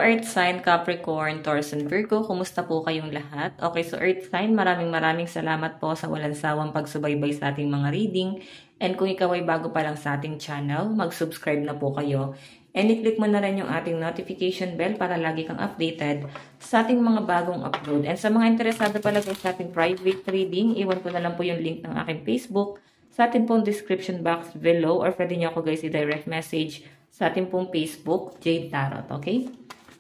Earth sign, Capricorn, Taurus, and Virgo. Kumusta po kayong lahat? Okay, so Earth sign, maraming salamat po sa walang sawang pagsubaybay sa ating mga reading. And kung ikaw ay bago pa lang sa ating channel, mag-subscribe na po kayo. And i-click mo na rin yung ating notification bell para lagi kang updated sa ating mga bagong upload. And sa mga interesado pala sa ating private reading, iwan ko na lang po yung link ng aking Facebook sa ating pong description box below, or pwede nyo ako guys i-direct message sa ating pong Facebook, Jade Tarot, okay?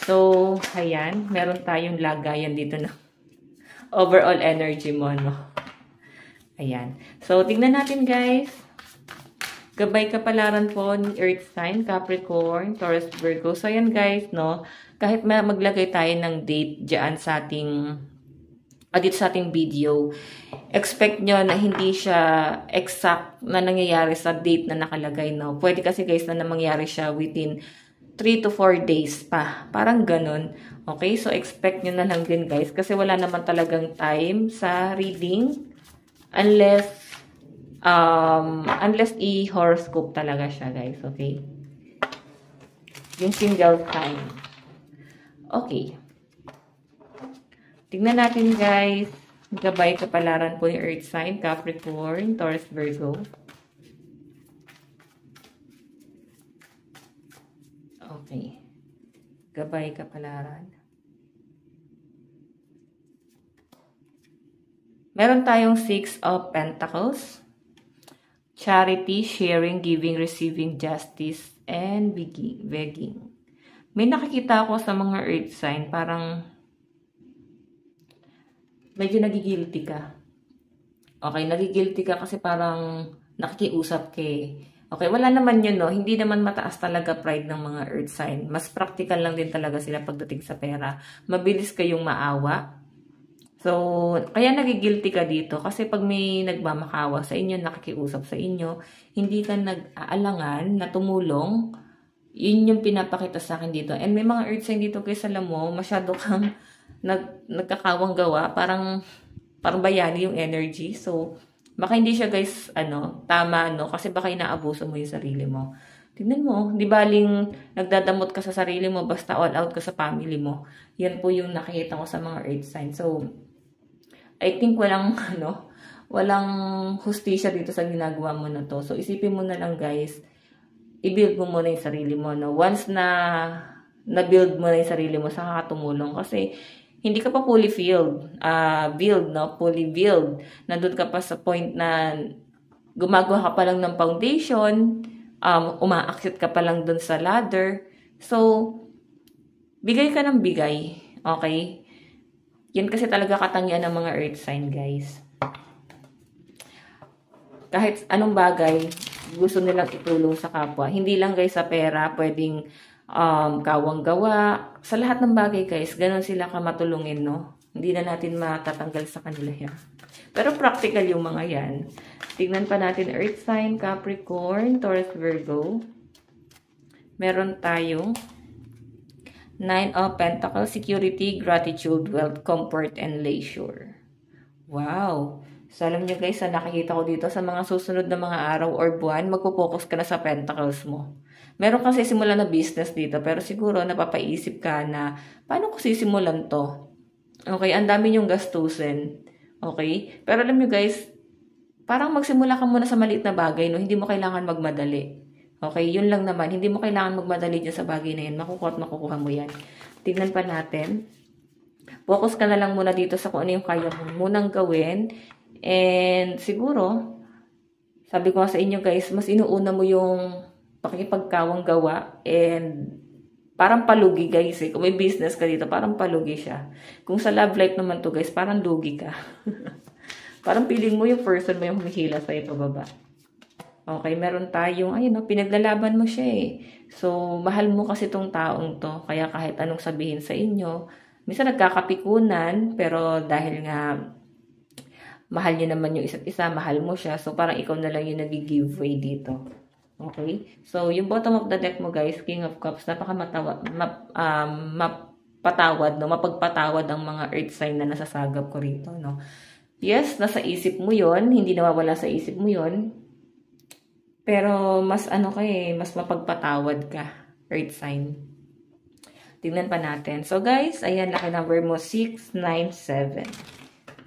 So, ayan, meron tayong lagayan dito na overall energy mo, no? Ayan. So, tignan natin guys. Gabay kapalaran po ni Earth sign, Capricorn, Taurus, Virgo. So, ayan guys, no? Kahit maglagay tayo ng date dyan sa ating dito sa ating video, expect nyo na hindi siya exact na nangyayari sa date na nakalagay, no? Pwede kasi guys na mangyari siya within 3 to 4 days pa. Parang ganun. Okay? So, expect nyo na lang din guys. Kasi wala naman talagang time sa reading unless i-horoscope talaga siya guys. Okay? Yung single sign. Okay. Tignan natin guys, gabay kapalaran po yung Earth sign, Capricorn, Taurus, Virgo. Okay. Gabay kapalaran. Meron tayong 6 of Pentacles. Charity, sharing, giving, receiving, justice, and begging. May nakikita ako sa mga Earth sign, parang medyo nagigilty ka. Okay, nagigilty ka kasi parang nakikiusap ka eh. Okay, wala naman yun, no? Hindi naman mataas talaga pride ng mga Earth sign. Mas practical lang din talaga sila pagdating sa pera. Mabilis kayong maawa. So, kaya nagigilty ka dito. Kasi pag may nagmamakawa sa inyo, nakikiusap sa inyo, hindi ka nag-aalangan na tumulong. Yun yung pinapakita sa akin dito. And may mga Earth sign dito guys, alam mo, masyado kang nagkakawang gawa, parang bayani yung energy. So, baka hindi siya guys, tama, no? Kasi baka inaabuso mo yung sarili mo. Tignan mo, di baling nagdadamot ka sa sarili mo, basta all out ka sa family mo. Yan po yung nakikita ko sa mga Earth sign. So, I think walang hustisya dito sa ginagawa mo na to. So, isipin mo na lang guys, i-build mo muna yung sarili mo, no? Once na-build mo na yung sarili mo, saka tumulong. Kasi, hindi ka pa fully fully build. Nandun ka pa sa point na gumagawa ka pa lang ng foundation, umaakyat ka pa lang dun sa ladder. So, bigay ka ng bigay. Okay? Yan kasi talaga katangian ng mga Earth sign, guys. Kahit anong bagay, gusto nilang itulong sa kapwa. Hindi lang guys sa pera, pwedeng kawang gawa. Sa lahat ng bagay guys, ganun sila kamatulungin, no? Hindi na natin matatanggal sa kanila yan. Pero practical yung mga yan. Tignan pa natin Earth sign, Capricorn, Taurus, Virgo. Meron tayong 9 of Pentacles, security, gratitude, wealth, comfort, and leisure. Wow! So, alam nyo guys, nakikita ko dito sa mga susunod na mga araw or buwan, magpo-focus ka na sa Pentacles mo. Meron kasi simulan na business dito, pero siguro napapaisip ka na, paano ko sisimulan to? Okay, ang dami nyong gastusin. Okay? Pero alam nyo guys, parang magsimula ka muna sa maliit na bagay, no? Hindi mo kailangan magmadali. Okay? Yun lang naman. Hindi mo kailangan magmadali dyan sa bagay na yan. Makukuha at makukuha mo yan. Tignan pa natin. Focus ka na lang muna dito sa kung ano yung kaya mo munang gawin. And siguro, sabi ko sa inyo guys, mas inuuna mo yung pakikipagkawang gawa and parang palugi guys eh. Kung may business ka dito, parang palugi siya. Kung sa love life naman to guys, parang lugi ka. Parang feeling mo yung person mo yung humihila sa'yo pababa. Okay, meron tayong, ayun, pinaglalaban mo siya eh. So, mahal mo kasi tong taong to. Kaya kahit anong sabihin sa inyo, minsan nagkakapikunan, pero dahil nga mahal niyo naman yung isa't isa, mahal mo siya. So, parang ikaw na lang yung nag-give way dito. Okay? So, yung bottom of the deck mo, guys, King of Cups, mapagpatawad ang mga Earth sign na nasasagap ko rito, no? Yes, nasa isip mo yon, hindi nawawala sa isip mo yon. Pero, mas mas mapagpatawad ka, Earth sign. Tingnan pa natin. So, guys, ayan, lucky number mo, 697.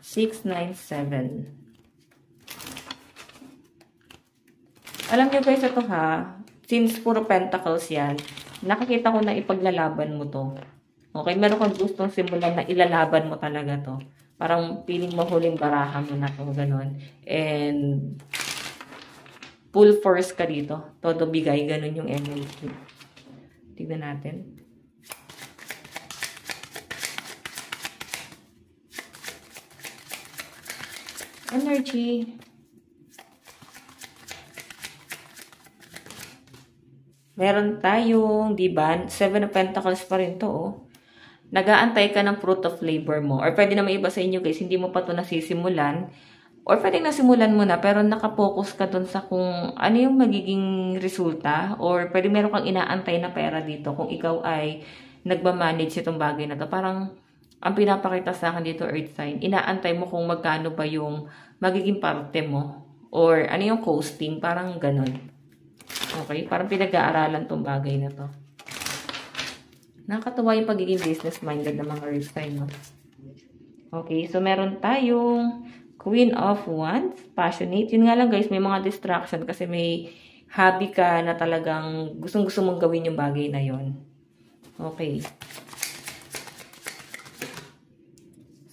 697. Alam nyo guys, ito ha, since puro pentacles yan, nakikita ko na ipaglalaban mo to. Okay, meron kang gustong simulan na ilalaban mo talaga to. Parang feeling mo huling baraha mo na to, ganun. And full force ka dito. Todo bigay, ganun yung energy. Tignan natin. Energy. Meron tayong, di ba? 7 of Pentacles pa rin to, oh. Nag-aantay ka ng fruit of labor mo. Or pwede naman iba sa inyo, guys, hindi mo pa to nasisimulan. Or pwede nasimulan mo na, pero nakapokus ka dun sa kung ano yung magiging resulta. Or pwede meron kang inaantay na pera dito kung ikaw ay nagmamanage itong bagay na to. Parang, ang pinapakita sa akin dito, Earth sign, inaantay mo kung magkano ba yung magiging parte mo. Or ano yung costing, parang ganun. Okay, parang pinag-aaralan tong bagay na to. Nakakatuwa yung pagiging business-minded ng mga Earth sign, no? Okay, so meron tayong Queen of Wands, passionate. Yun nga lang guys, may mga distraction kasi may hobby ka na talagang gustong-gusto mong gawin yung bagay na yon. Okay.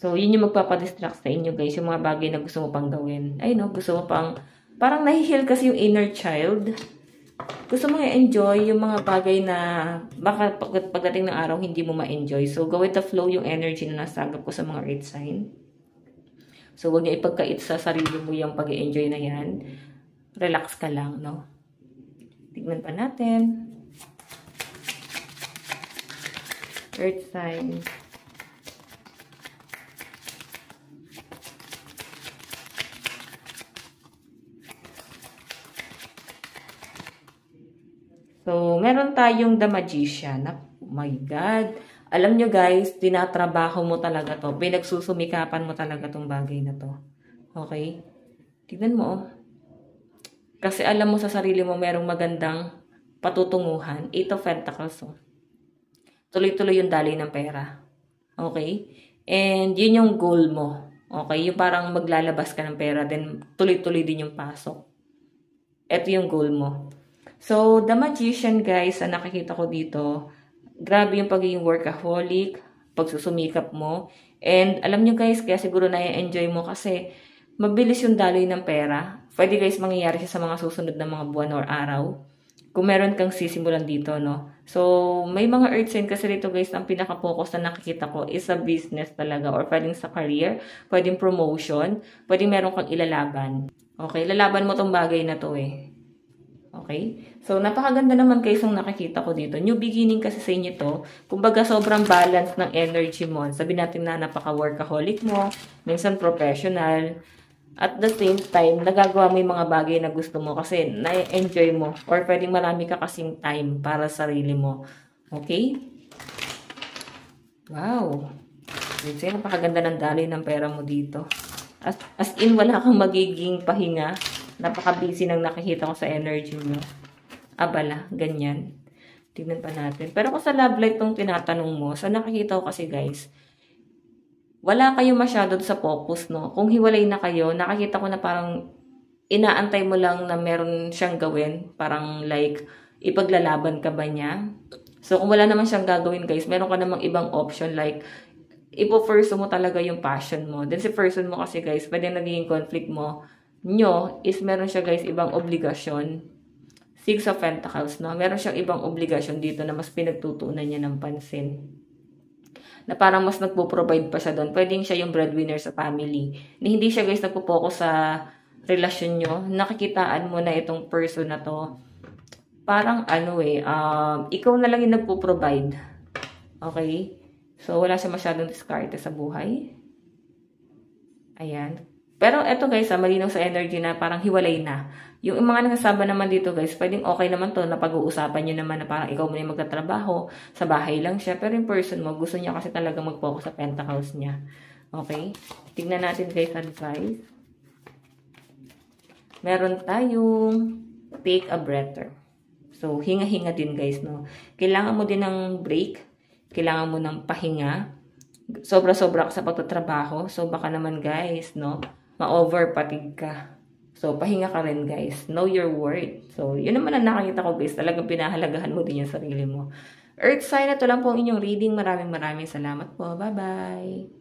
So, yun yung magpapadistract sa inyo guys, yung mga bagay na gusto mo pang gawin. Ay no, gusto mo pang, parang nahiheal kasi yung inner child. Gusto mo i-enjoy yung mga bagay na baka pagdating ng araw hindi mo ma-enjoy. So, go with the flow yung energy na nasagap ko sa mga earth sign. So, huwag niyo ipagkait sa sarili mo yung pag-i-enjoy na yan. Relax ka lang, no? Tignan pa natin. Earth sign. So, meron tayong The Magician. Oh my God. Alam nyo guys, tinatrabaho mo talaga to. Pinagsusumikapan mo talaga tong bagay na to. Okay? Tignan mo, oh. Kasi alam mo sa sarili mo merong magandang patutunguhan. 8 of Pentacles, oh. Tuloy-tuloy yung daloy ng pera. Okay? And yun yung goal mo. Okay? Yung parang maglalabas ka ng pera, then tuloy-tuloy din yung pasok. Ito yung goal mo. So, The Magician, guys, ang nakikita ko dito, grabe yung pagiging workaholic, pagsusumikap mo. And alam nyo guys, kaya siguro na-enjoy mo kasi mabilis yung daloy ng pera. Pwede guys mangyayari siya sa mga susunod na mga buwan or araw. Kung meron kang sisimulan dito, no? So, may mga earth sign kasi dito guys, ang pinaka-focus na nakikita ko is sa business talaga or pwedeng sa career, pwedeng promotion, pwedeng meron kang ilalaban. Okay, lalaban mo tong bagay na to eh. Okay? So, napakaganda naman guys ang nakikita ko dito. New beginning kasi sa inyo to. Kumbaga, sobrang balance ng energy mo. Sabi natin na napaka-workaholic mo, minsan professional. At the same time, nagagawa mo yung mga bagay na gusto mo kasi na-enjoy mo. Or pwedeng marami ka kasing time para sa sarili mo. Okay? Wow! Kasi napakaganda ng daloy ng pera mo dito. As in, wala kang magiging pahinga. Napaka-busy nang nakikita ko sa energy mo. Abala, ganyan. Tignan pa natin. Pero kung sa love life tong tinatanong mo, sa nakikita ko kasi guys, wala kayo masyado sa focus, no? Kung hiwalay na kayo, nakikita ko na parang inaantay mo lang na meron siyang gawin. Parang like, ipaglalaban ka ba niya? So, kung wala naman siyang gagawin guys, meron ka namang ibang option like, ipo-pursue mo talaga yung passion mo. Then si person mo kasi guys, pwede naging conflict mo nyo is meron siya guys ibang obligasyon. 6 of Pentacles, no? Meron siyang ibang obligasyon dito na mas pinagtutuunan niya ng pansin. Na parang mas nagpo-provide pa siya doon. Pwedeng siya yung breadwinner sa family. Na hindi siya guys nagpo-focus sa relasyon nyo. Nakikitaan mo na itong person na to. Parang ano eh, ikaw na lang yung nagpo-provide. Okay? So, wala siya masyadong diskarte sa buhay. Ayan. Pero eto guys, malinaw sa energy na parang hiwalay na. Yung mga nakasama naman dito guys, pwedeng okay naman to na pag-uusapan nyo naman na parang ikaw muna yung magtatrabaho, sa bahay lang siya. Pero yung person mo, gusto niya kasi talaga mag-focus sa pentacles niya. Okay? Tignan natin guys, advice. Meron tayong take a breather. So, hinga-hinga din guys, no? Kailangan mo din ng break. kailangan mo ng pahinga. Sobra-sobra ka sa pagtatrabaho. So, baka naman guys, no? Ma-overfatigue ka. So, pahinga ka rin guys. Know your worth. So, yun naman ang nakakita ko guys. Talagang pinahalagahan mo din yung sarili mo. Earth sign, ito lang po ang inyong reading. Maraming salamat po. Bye-bye!